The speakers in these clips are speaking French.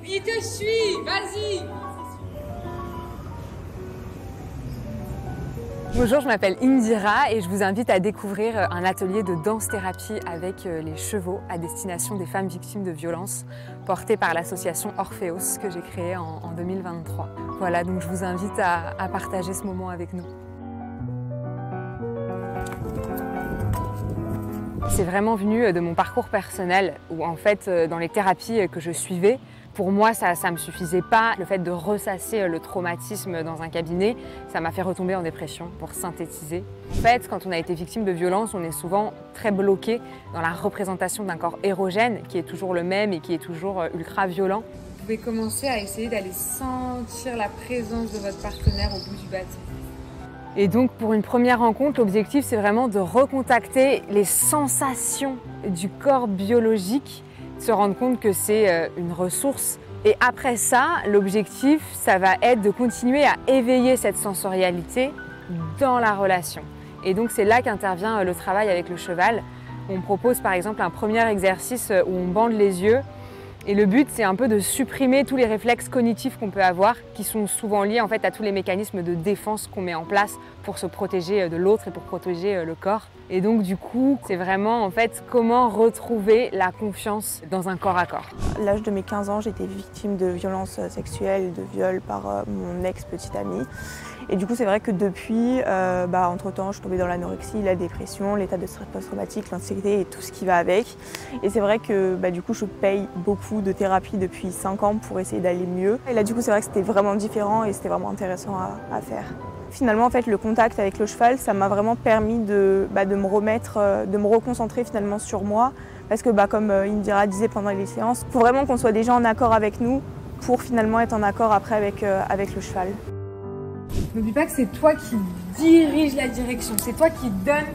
Il te suit, vas-y. Bonjour, je m'appelle Indira et je vous invite à découvrir un atelier de danse-thérapie avec les chevaux à destination des femmes victimes de violences porté par l'association Orpheos que j'ai créée en 2023. Voilà, donc je vous invite à partager ce moment avec nous. C'est vraiment venu de mon parcours personnel où en fait dans les thérapies que je suivais, pour moi ça me suffisait pas. Le fait de ressasser le traumatisme dans un cabinet, ça m'a fait retomber en dépression pour synthétiser. En fait, quand on a été victime de violence, on est souvent très bloqué dans la représentation d'un corps érogène qui est toujours le même et qui est toujours ultra violent. Vous pouvez commencer à essayer d'aller sentir la présence de votre partenaire au bout du bâton. Et donc pour une première rencontre, l'objectif c'est vraiment de recontacter les sensations du corps biologique, se rendre compte que c'est une ressource. Et après ça, l'objectif, ça va être de continuer à éveiller cette sensorialité dans la relation. Et donc c'est là qu'intervient le travail avec le cheval. On propose par exemple un premier exercice où on bande les yeux. Et le but, c'est un peu de supprimer tous les réflexes cognitifs qu'on peut avoir, qui sont souvent liés en fait à tous les mécanismes de défense qu'on met en place pour se protéger de l'autre et pour protéger le corps. Et donc du coup, c'est vraiment en fait comment retrouver la confiance dans un corps à corps. À l'âge de mes 15 ans, j'étais victime de violences sexuelles et de viols par mon ex-petite amie. Et du coup, c'est vrai que depuis, entre-temps, je suis tombée dans l'anorexie, la dépression, l'état de stress post-traumatique, l'anxiété et tout ce qui va avec. Et c'est vrai que du coup, je paye beaucoup de thérapie depuis 5 ans pour essayer d'aller mieux. Et là, du coup, c'est vrai que c'était vraiment différent et c'était vraiment intéressant à faire. Finalement, en fait, le contact avec le cheval, ça m'a vraiment permis de me remettre, de me reconcentrer finalement sur moi. Parce que comme Indira disait pendant les séances, il faut vraiment qu'on soit déjà en accord avec nous pour finalement être en accord après avec le cheval. N'oublie pas que c'est toi qui dirige la direction, c'est toi qui donne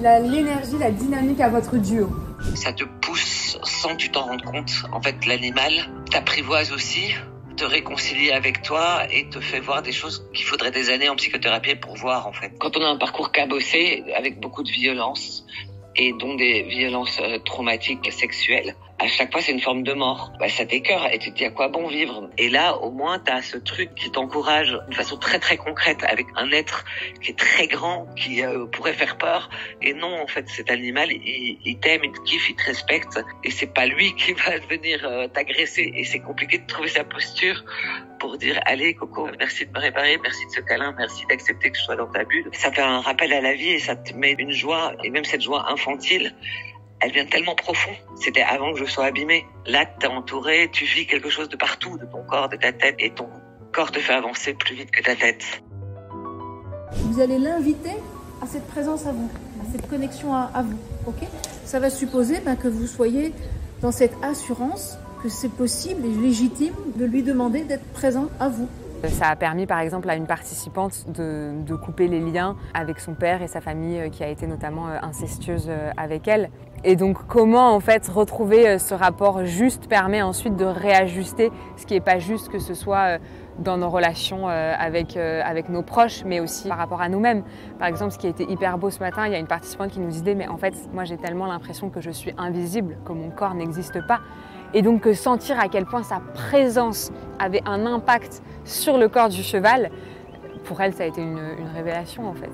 l'énergie, la dynamique à votre duo. Ça te pousse sans que tu t'en rendes compte. En fait, l'animal t'apprivoise aussi, te réconcilie avec toi et te fait voir des choses qu'il faudrait des années en psychothérapie pour voir en fait. Quand on a un parcours cabossé avec beaucoup de violence et dont des violences traumatiques sexuelles, à chaque fois c'est une forme de mort. Ça t'écœure et tu te dis à quoi bon vivre. Et là au moins t'as ce truc qui t'encourage de façon très très concrète avec un être qui est très grand, qui pourrait faire peur. Et non, en fait cet animal il t'aime, il te kiffe, il te respecte et c'est pas lui qui va venir t'agresser. Et c'est compliqué de trouver sa posture pour dire allez Coco, merci de me réparer, merci de ce câlin, merci d'accepter que je sois dans ta bulle. Ça fait un rappel à la vie et ça te met une joie, et même cette joie infantile, elle vient tellement profond. C'était avant que je sois abîmée. Là, t'es entouré, tu vis quelque chose de partout, de ton corps, de ta tête, et ton corps te fait avancer plus vite que ta tête. Vous allez l'inviter à cette présence à vous, à cette connexion à vous, ok? Ça va supposer que vous soyez dans cette assurance que c'est possible et légitime de lui demander d'être présent à vous. Ça a permis par exemple à une participante de couper les liens avec son père et sa famille qui a été notamment incestueuse avec elle. Et donc comment en fait retrouver ce rapport juste permet ensuite de réajuster ce qui n'est pas juste, que ce soit dans nos relations avec nos proches, mais aussi par rapport à nous-mêmes. Par exemple, ce qui a été hyper beau ce matin, il y a une participante qui nous disait « mais en fait, moi j'ai tellement l'impression que je suis invisible, que mon corps n'existe pas ». Et donc sentir à quel point sa présence avait un impact sur le corps du cheval, pour elle ça a été une révélation en fait.